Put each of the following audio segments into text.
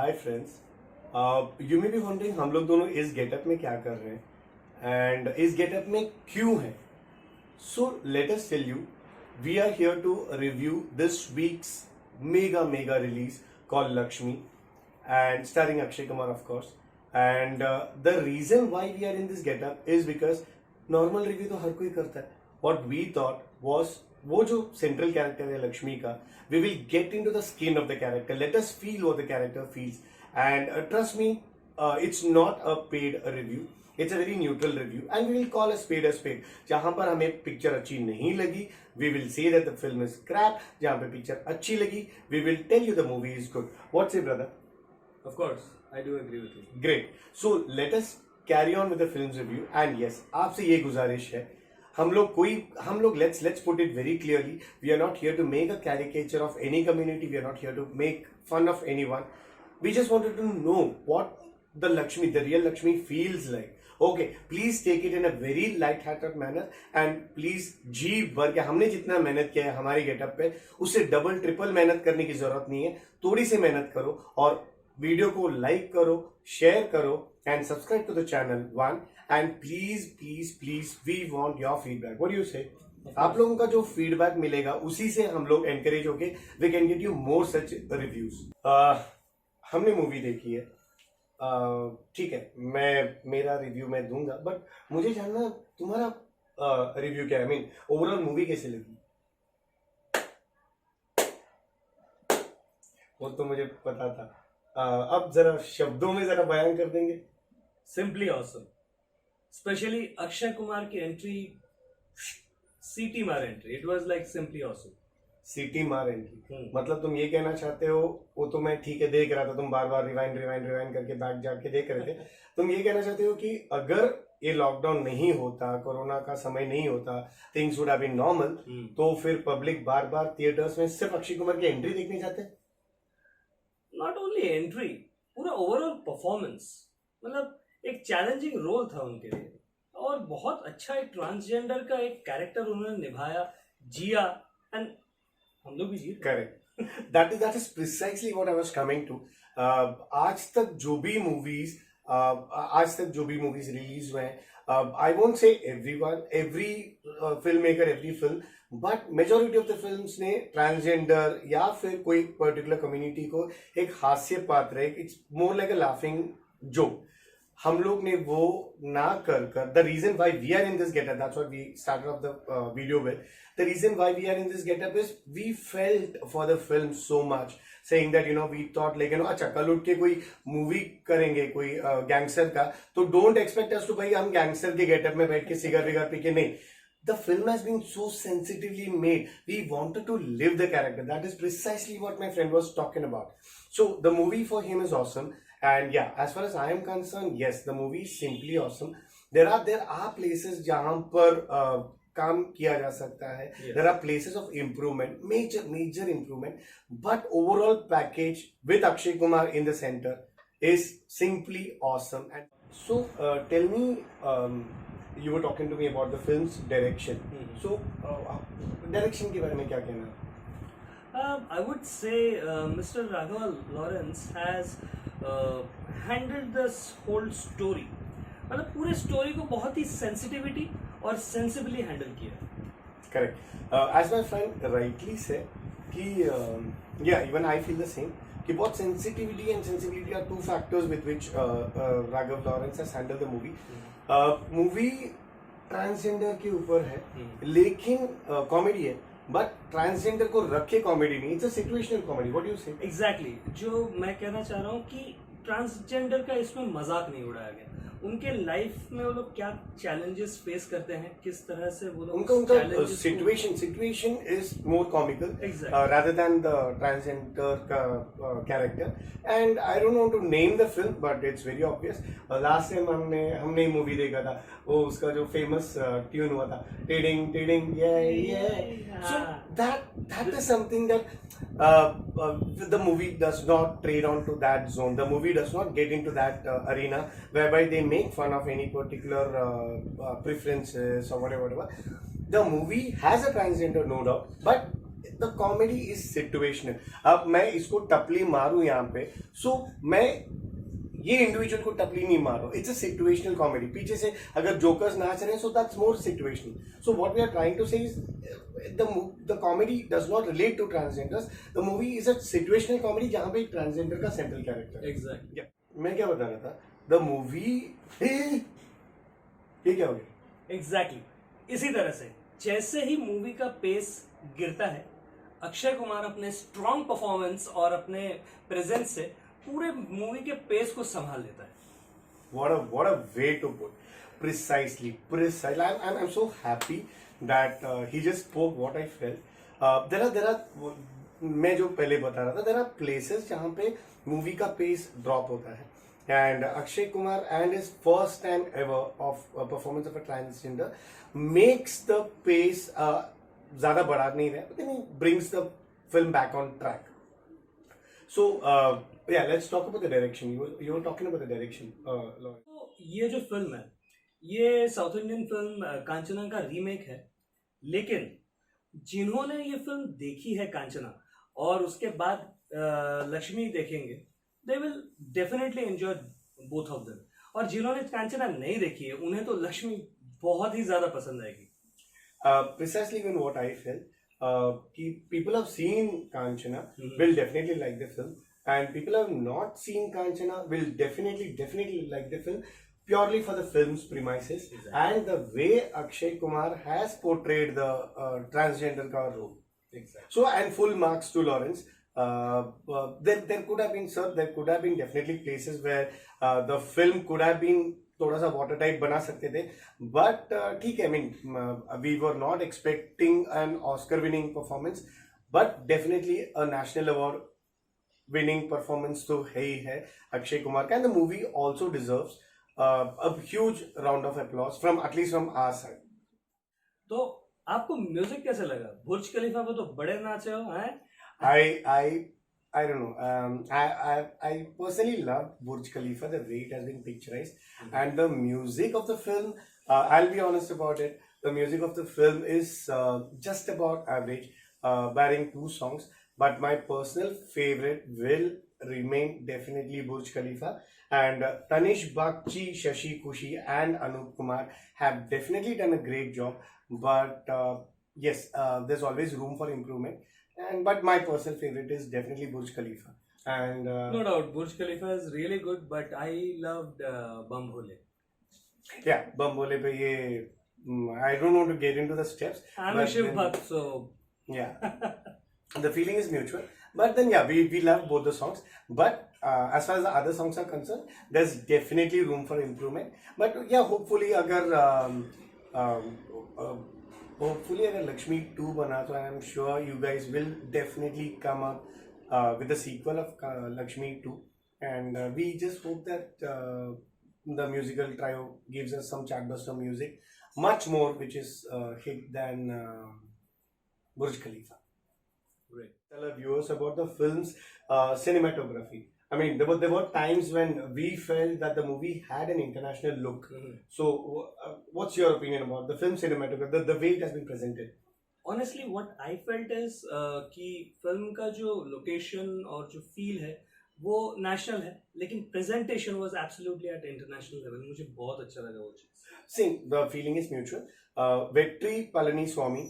Hi friends, you may be wondering हम लोग दोनों इस गेटअप में क्या कर रहे हैं एंड इस गेटअप में क्यों हैं. So let us tell you, we are here to review this week's mega release called Lakshmi and starring Akshay Kumar of course. And the reason why we are in this getup is because normal review तो हर कोई करता है. What we thought was वो जो central character है लक्ष्मी का, we will get into the skin of the character. Let us feel what the character feels. And trust me, it's not a paid review. It's a very neutral review and we will call a spade a spade. जहां पर हमें picture अच्छी नहीं लगी, we will say that the film is crap. जहां पे picture अच्छी लगी, we will tell you the movie is good. What say, brother? Of course, I do agree with you. Great. So let us carry on with the film's review. And yes, आपसे ये गुजारिश है, हम लोग let's put it very clearly. We are not here to make a caricature of any community. We are not here to make fun of anyone. We just wanted to know what the real Lakshmi feels like. Okay, please take it in a very light-hearted manner and please जी भर के हमने जितना मेहनत किया है हमारी getup पे उससे डबल ट्रिपल मेहनत करने की जरूरत नहीं है. थोड़ी सी मेहनत करो और वीडियो को लाइक करो, शेयर करो and subscribe to the channel one. And please we want your feedback. What do you say? आप लोगों का जो फीडबैक मिलेगा उसी से हम लोग एनकरेज होके we can get you more such reviews. हमने मूवी देखी है, ठीक है, मेरा रिव्यू मैं दूंगा, बट मुझे जानना तुम्हारा रिव्यू क्या है. आई मीन ओवरऑल मूवी कैसे लगी? वो तो मुझे पता था. अब जरा शब्दों में जरा बयान कर देंगे. Simply awesome. Specially Akshay Kumar की एंट्री, सीटी मार entry. It was like simply awesome. City मार एंट्री मतलब तुम ये कहना चाहते हो, वो तो मैं ठीक है देख रहा था, तुम बार बार रिवाइंड करके बैक जाके देख रहे थे. तुम ये कहना चाहते हो कि अगर ये लॉकडाउन नहीं होता, कोरोना का समय नहीं होता, things would have been normal, तो फिर पब्लिक बार बार थिएटर्स में सिर्फ अक्षय कुमार की एंट्री देखने जाते? नॉट ओनली एंट्री, पूरा ओवरऑल परफॉर्मेंस. मतलब एक चैलेंजिंग रोल था उनके लिए और बहुत अच्छा एक ट्रांसजेंडर का एक कैरेक्टर उन्होंने निभाया, जिया, एंड हम लोग भी जी. Correct. That is precisely what I was coming to. आज तक जो भी मूवीज रिलीज हुए हैं, I won't say every film maker, every film, but majority of the films ने ट्रांसजेंडर या फिर कोई पर्टिकुलर कम्युनिटी को एक हास्य पात्र, it's more like a laughing joke. हम लोग ने वो ना कर the reason why we are in this getup, that's what we started off the video with. The reason why we are in this getup is we felt for the film so much, saying that we thought like अच्छा कल उठ के कोई movie करेंगे कोई gangster का, तो don't expect us to भाई हम गैंगस्टर के गेटअप में बैठ के सिगार विगार पी के. नहीं, the film has been so sensitively made. We wanted to live the character. That is precisely what my friend was talking about. So the movie for him is awesome. And yeah, as far as I am concerned, yes, the movie is simply awesome. There are places जहाँ पर काम किया जा सकता है. Yes. There are places of improvement, major improvement. But overall package with Akshay Kumar in the center is simply awesome. And so tell me, you were talking to me about the film's direction. So direction के बारे में क्या कहना है? I would say Mr. Raghava Lawrence has handled this whole story. मतलब पूरे story को बहुत ही सेंसिटिविटी और सेंसिबली हैंडल किया. Correct. As my friend rightly से कि या even I feel the same कि बहुत sensitivity and sensibility are two factors with which Raghava Lawrence has handled the movie. Movie transgender के ऊपर है, लेकिन कॉमेडी है, बट ट्रांसजेंडर को रखे कॉमेडी नहीं. It's a situational comedy. What do you से? एग्जैक्टली. जो मैं कहना चाह रहा हूँ कि ट्रांसजेंडर का इसमें मजाक नहीं उड़ाया गया. उनके लाइफ में वो लोग क्या चैलेंजेस फेस करते हैं, किस तरह से वो लोग उनका situation is more comical rather than the transgender का character. And I don't want to name the film but it's very obvious. Last time हमने मूवी देखा था, वो उसका जो फेमस ट्यून हुआ था, टिडिंग टिडिंग ये. So that is something that the movie does not trade on to that zone. The movie does not get into that arena whereby they make fun of any particular preferences or whatever. The movie has a transgender, no doubt, but the comedy is situational. अब मैं इसको टपली मारूं यहाँ पे, सो मैं ये individual को टपली नहीं मारो. It's a situational comedy. पीछे से अगर जोकर्स नाच रहे हैं, so that's more situational. So what we are trying to say is the comedy does not relate to transgenders. The movie is a situational comedy जहां पे एक ट्रांसजेंडर का सेंट्रल कैरेक्टर. एग्जैक्ट. मैं क्या बता रहा था, द मूवी, ये क्या हो गया? एग्जैक्टली इसी तरह से जैसे ही मूवी का पेस गिरता है, अक्षय कुमार अपने स्ट्रॉन्ग परफॉर्मेंस और अपने प्रेजेंस से पूरे मूवी के पेस को संभाल लेता है. What a way to put. Precisely. I'm so happy that he just spoke what I felt. There are मैं जो पहले बता रहा था, there are places जहाँ पे मूवी का पेस ड्रॉप होता है. And Akshay Kumar and his first time ever of performance of a transgender makes the pace ज़्यादा बढ़ा नहीं रहा, but then he brings the film back on track. So yeah, let's talk about the direction. You were talking about the direction. Lauren. तो ये जो film है, ये south Indian film Kanchana का रीमेक है. लेकिन जिन्होंने ये फिल्म देखी है कांचना और उसके बाद लक्ष्मी देखेंगे, they will definitely enjoy both of them. और जिन्होंने कांचना नहीं देखी है, उन्हें तो लक्ष्मी बहुत ही ज्यादा पसंद आएगी. Precisely when what I felt, people have seen Kanchana will definitely like the film, and people have not seen Kanchana will definitely like the film purely for the film's premises. Exactly. And the way Akshay Kumar has portrayed the transgender ka role. Exactly. So, and full marks to Lawrence. There could have been, sir, there could have been definitely places where the film could have been थोड़ा सा water type बना सकते थे, but ठीक है. I mean, we were not expecting an Oscar winning performance, but definitely a national award winning performance तो है ही है अक्षय कुमार का. And the movie also deserves a huge round of applause from at least from our side. तो आपको music कैसे लगा? बुर्ज खलीफा पे तो बड़े नाचे हो हैं? I don't know. I personally love Burj Khalifa, the way it has been picturized, and the music of the film. I'll be honest about it. The music of the film is just about average, barring 2 songs. But my personal favorite will remain definitely Burj Khalifa. And Tanish Bagchi, Shashi Kushi, and Anup Kumar have definitely done a great job. But yes, there's always room for improvement. But my personal favorite is definitely Burj Khalifa. And No doubt, Burj Khalifa is really good, but I loved Bam Bhole. yeah, Bam Bole pe ye, I don't want to get into the steps. I'm a but Shiv then- Bhakt, so Yeah, the feeling is mutual. But then yeah, we love both the songs. But as far as the other songs are concerned, there's definitely room for improvement. But yeah, hopefully अगर लक्ष्मी 2 बना, तो I am sure you guys will definitely come up with the sequel of Lakshmi 2, and we just hope that the musical trio gives us some chartbuster music, much more which is hit than Burj Khalifa. great. Tell our viewers about the film's cinematography. I mean, there were times when we felt that the movie had an international look. So, what's your opinion about the film cinematography, the way it has been presented? Honestly, what I felt is कि film का जो location और जो feel है वो national है, लेकिन presentation was absolutely eight international level. मुझे बहुत अच्छा लगा वो चीज. Same, the feeling is mutual. Vetri Palaniswamy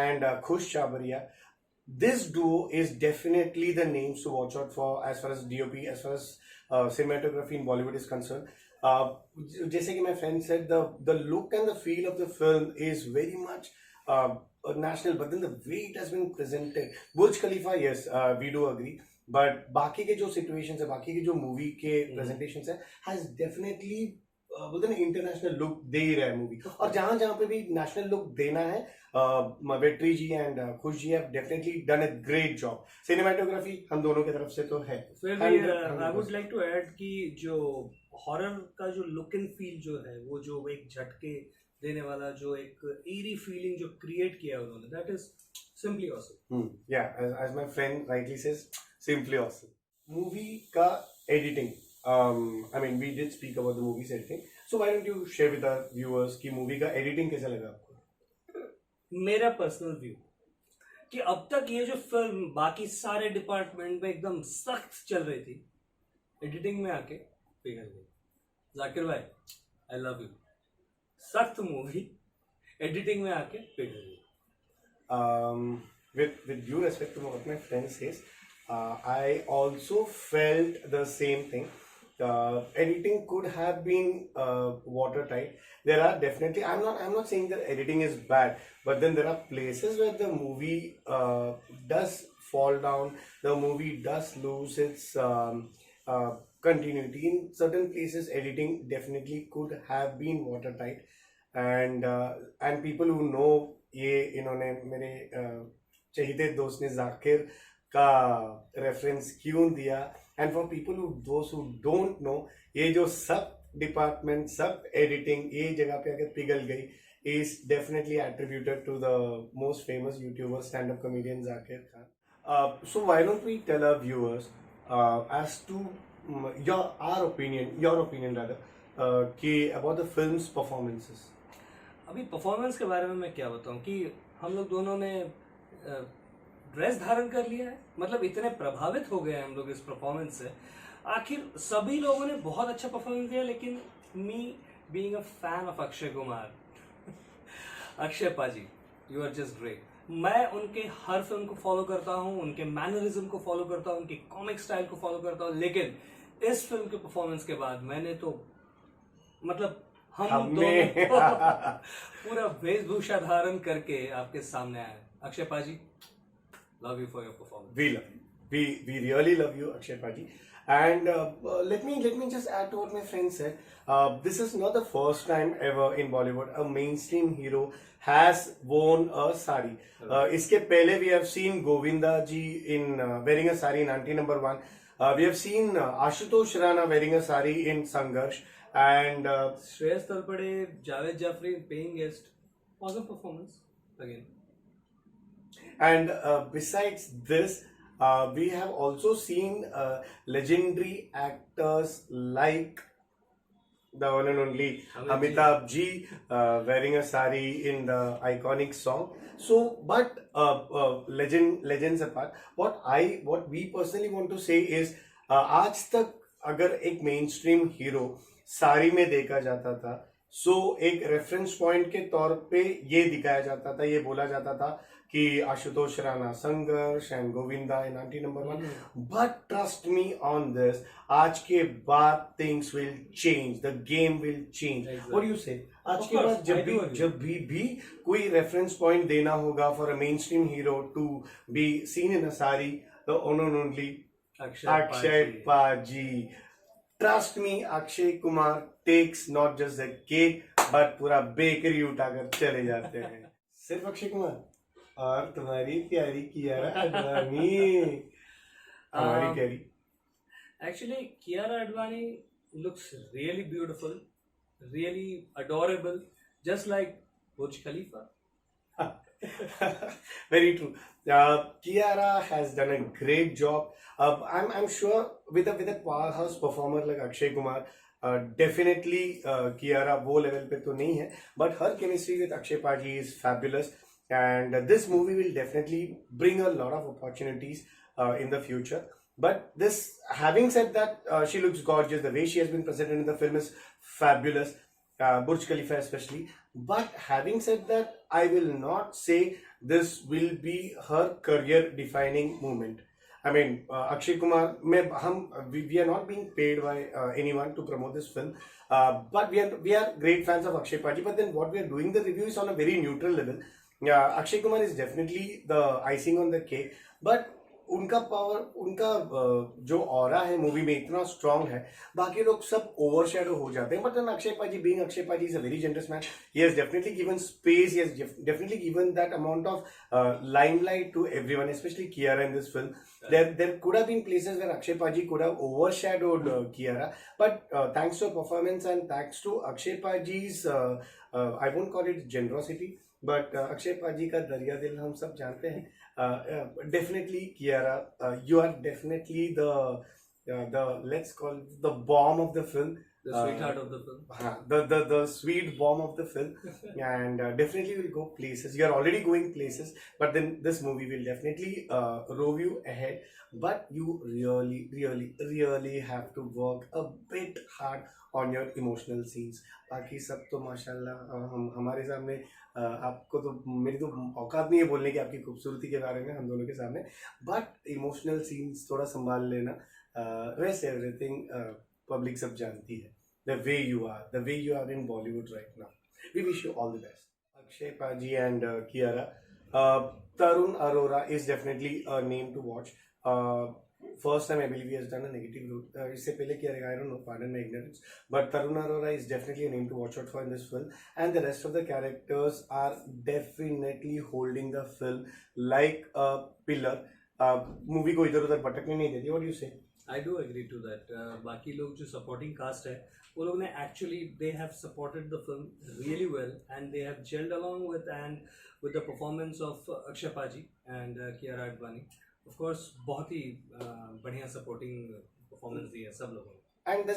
and Khush Chabaria, this duo is definitely the names to watch out for as far as DOP, as far as cinematography in Bollywood is concerned. जैसे कि my friend said, the look and the feel of the film is very much national, but then the way it has been presented, Burj Khalifa, yes, we do agree. But बाकी के जो situations है, बाकी के जो movie के presentations है, has definitely बोलते ना इंटरनेशनल लुक दे ही रहा है मूवी. और जहां जहां पे भी नेशनल लुक देना है, Vetri ji and Khush ji have definitely done a great job. Cinematography हम दोनों की तरफ से तो है. फिर भी I would like to add कि जो हॉरर का जो लुक एंड फील जो है, वो जो एक झटके देने वाला जो एक eerie फीलिंग जो क्रिएट किया उन्होंने, that is simply awesome. Yeah, as my friend rightly says, simply awesome. Movie का editing. I mean, we did speak about the movie's editing. So why don't you share with our viewers कि movie का editing कैसा लगा आपको? मेरा personal view कि अब तक ये जो फिल्म बाकी सारे डिपार्टमेंट में एकदम सख्त चल रही थी, एडिटिंग में आके पिघल गई। जाकिर भाई, आई लव यू। सख्त मूवी एडिटिंग में आके पिघल गई। With due respect to what my friend says, I also felt the same thing. Editing could have been watertight. There are definitely. I'm not saying that editing is bad, but then there are places where the movie does fall down. The movie does lose its continuity. In certain places, editing definitely could have been watertight, and people who know ये इन्होंने मेरे चहीते दोस्त ने जाकिर का reference क्यों दिया, and for people who those who don't know, ये जो सब डिपार्टमेंट सब एडिटिंग ये जगह पे अगर पिघल गई is definitely attributed to the most famous YouTuber stand-up comedian Zakir Khan. So why don't we tell our viewers as to your opinion rather, कि about the film's performances. अभी परफॉर्मेंस के बारे में मैं क्या बताऊं कि हम लोग दोनों ने ड्रेस धारण कर लिया है, मतलब इतने प्रभावित हो गए हैं हम लोग इस परफॉर्मेंस से। आखिर सभी लोगों ने बहुत अच्छा परफॉर्मेंस दिया, लेकिन me being a fan of Akshay Kumar, Akshay पाजी, यू आर जस्ट ग्रेट। मैं उनके हर फिल्म को फॉलो करता हूँ, उनके मैनरिज्म को फॉलो करता हूँ, उनके कॉमिक स्टाइल को फॉलो करता हूँ, लेकिन इस फिल्म के परफॉर्मेंस के बाद मैंने तो मतलब हम दोनों पूरा वेशभूषा धारण करके आपके सामने आए। अक्षय पाजी, love you for your performance. We love you. We really love you, Akshay Paji. And let me just add to what my friend said. This is not the first time ever in Bollywood a mainstream hero has worn a sari. इसके पहले we have seen Govinda ji in wearing a sari in Aunty Number 1. We have seen Ashutosh Rana wearing a sari in Sangharsh. And Shreyas Talpade, Javed Jafri paying guest, awesome performance again. And besides this, we have also seen legendary actors like the one and only Amitabh ji wearing a sari in the iconic song. So, but legends apart, what we personally want to say is, आज तक अगर एक mainstream hero सारी में देखा जाता था, सो एक रेफरेंस पॉइंट के तौर पे ये दिखाया जाता था, ये बोला जाता था कि आशुतोष राणा संघर्ष and Govinda in aunty number 1. But trust me on this, आज के बाद things will change, the game will change. What do you से? आज के बाद जब भी कोई रेफरेंस पॉइंट देना होगा for a mainstream hero to be seen in a sorry, the only Akshay paaji. Trust me, Akshay Kumar takes not just the cake but पूरा बेकरी उठाकर चले जाते हैं. सिर्फ अक्षय कुमार और तुम्हारी प्यारी कियारा आडवाणी, हमारी प्यारी. Actually, Kiara Advani looks really beautiful, really adorable, just like Burj Khalifa. Very true. Kiara has done a great job. I'm sure with a powerhouse performer like Akshay Kumar, definitely Kiara वो level पे तो नहीं है, but her chemistry with Akshay Paji is fabulous, and this movie will definitely bring a lot of opportunities in the future. But this, having said that, she looks gorgeous. The way she has been presented in the film is fabulous. Burj Khalifa especially. But having said that, I will not say this will be her career-defining moment. I mean, Akshay Kumar, we are not being paid by anyone to promote this film, but we are great fans of Akshay Paji. But then what we are doing the review is on a very neutral level. Akshay Kumar is definitely the icing on the cake, but उनका power, उनका जो aura है movie में इतना strong है, बाकी लोग सब ओवरशैडो हो जाते हैं. बट देन अक्षय पाजी, बीइंग अक्षय पाजी, is a very generous man. He has definitely given space, he has definitely given that amount of limelight to everyone, especially Kiara in this film. There could have been places where Akshay Paji could have overshadowed Kiara, but thanks to her performance and thanks to Akshay Paji's I won't call it generosity, but Akshay Paji का दरिया दिल हम सब जानते हैं. Definitely Kiara, you are definitely the let's call it the bomb of the film. The sweetheart of the film. The sweet bomb of the film, and definitely will go places. You are already going places, but then this movie will definitely row you ahead. But you really have to work a bit hard on your emotional scenes. बाकी सब तो माशाल्लाह हम हमारे सामने आपको तो मेरी तो औकात नहीं है बोलने की आपकी खूबसूरती के बारे में हम दोनों के सामने. बट इमोशनल सीन्स थोड़ा संभाल लेना. रेस्ट एवरीथिंग पब्लिक सब जानती है. The way you are in Bollywood right now. We wish you all the best. Akshay Paji and Kiara. Tarun Arora is definitely a name to watch. First time I believe he has done a negative role. इससे पहले किया रहेगा, I don't know, pardon my ignorance. But Tarun Arora is definitely a name to watch out for in this film. And the rest of the characters are definitely holding the film like a pillar. Movie को इधर उधर भटकने नहीं देती. What do you say? I do agree to that. बाकी लोग जो supporting cast है वो लोग ने actually they have supported the film really well and they have gelled along with the performance of Akshay Paji and Kiara Advani. Of course बहुत ही बढ़िया supporting performance दी है सब लोगों ने. And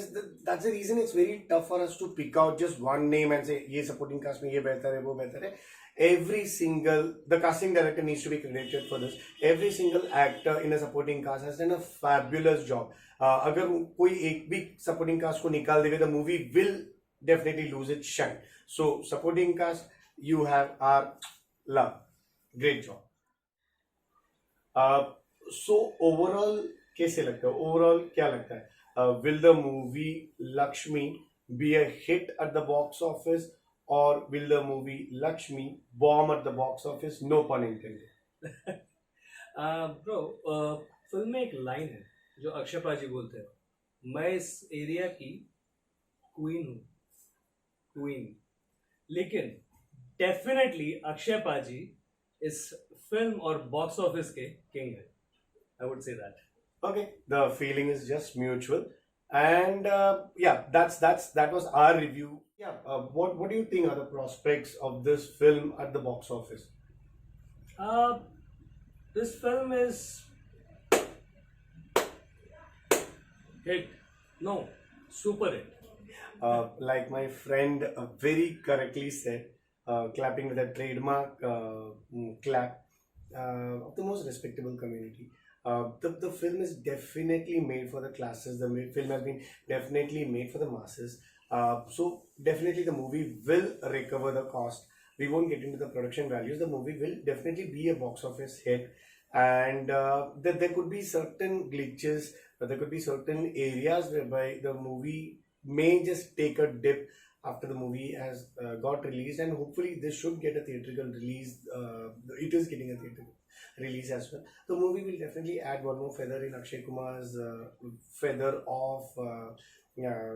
that's the reason it's very tough for us to pick out just one name and say ये supporting cast में ये बेहतर है वो बेहतर है. The casting director needs to be credited for this. Every single actor in a supporting cast has done a fabulous job. अगर कोई एक भी supporting cast को निकाल देगा, the movie will definitely lose its shine. So supporting cast, you have our love. Great job. So overall कैसे लगता है? Overall क्या लगता है? Will the movie Lakshmi be a hit at the box office, or will the movie Lakshmi bomb at the box office? No pun intended. Bro, film में एक line है जो अक्षय पाजी बोलते हैं, मैं इस एरिया की क्वीन हूँ, क्वीन. लेकिन डेफिनेटली अक्षय पाजी इस फिल्म और बॉक्स ऑफिस के किंग है. I would say that. Okay, the feeling is just mutual, and yeah, that was our review. Yeah, what do you think are the prospects of this film at the box office? This film is hit. No, super hit. Like my friend very correctly said, clapping with a trademark clap of the most respectable community. The film is definitely made for the classes. The film has been definitely made for the masses. So definitely the movie will recover the cost. We won't get into the production values. The movie will definitely be a box office hit, and there could be certain glitches, there could be certain areas whereby the movie may just take a dip after the movie has got released, and hopefully this should get a theatrical release. It is getting a theatrical release as well. The movie will definitely add one more feather in Akshay Kumar's feather of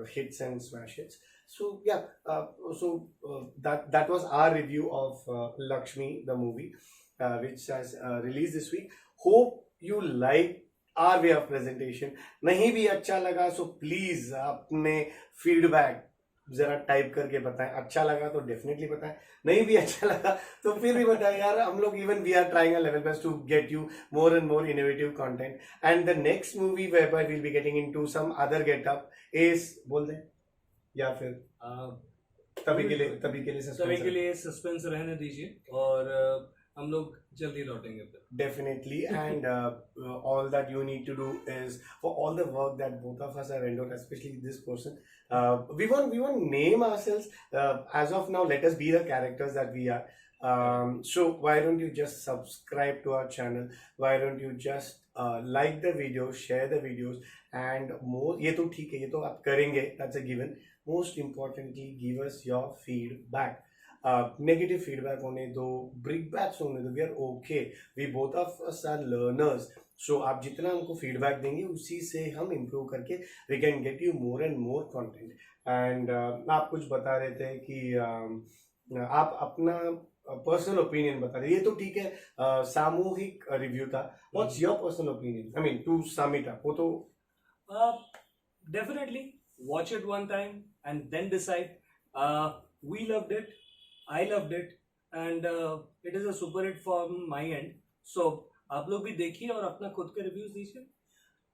hits and smash hits. So yeah, that was our review of Lakshmi, the movie, which has released this week. Hope you like our way of presentation. नहीं भी अच्छा लगा so please अपने feedback जरा type करके बताएं. अच्छा लगा तो डेफिनेटली बताएं, नहीं भी अच्छा लगा तो फिर भी बताएं यार. हम लोग even we are trying our level best to get you more and more innovative content. And the next movie where will be getting into some other getup is, बोल दें या फिर तभी के लिए सस्पेंस रहने दीजिए और हम लोग जल्दी लौटेंगे. Definitely, and all that you need to do is for all the work that both of us have endured, especially this person. We won't name ourselves as of now. Let us be the characters that we are. So why don't you just subscribe to our channel? Why don't you just like the videos, share the videos, and more. ये तो ठीक है, ये तो आप करेंगे. That's a given. Most importantly, give us your feedback. Negative feedback होने दो, brickbats होने दो. We are okay. We both of us are learners. So आप जितना हमको feedback देंगे उसी से हम improve करके we can get you more and more content. And आप कुछ बता रहे थे कि आप अपना personal opinion बता रहे. ये तो ठीक है, सामूहिक review था. What's your personal opinion? I mean, to sum it up, वो तो definitely watch it one time and then decide. We loved it. I loved it, and it is a super hit from my end. So आप लोग भी देखिए और अपना खुद के रिव्यूज दीजिए.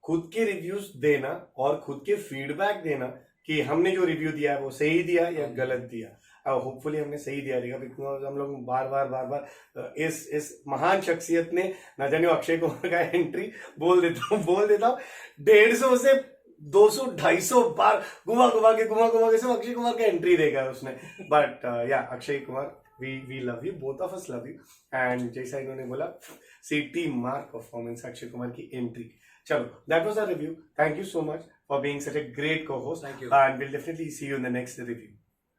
खुद के रिव्यूज देना और खुद के फीडबैक देना कि हमने जो रिव्यू दिया है वो सही दिया या गलत दिया। होपफुली हमने सही दिया रहेगा, बिकॉज हम लोग बार बार इस महान शख्सियत ने, ना जाने अक्षय कुमार का एंट्री बोल देता हूँ 150 से 200-250 बार घुमा घुमा के सिर्फ अक्षय कुमार का एंट्री देगा उसने। But yeah Akshay Kumar, we love you, both of us love you. And जैसा इन्होंने बोला, सीटी मार्क परफॉर्मेंस अक्षय कुमार की एंट्री। चलो, that was our review. Thank you so much for being such a great co host, Thank you. And will definitely see you in the next review.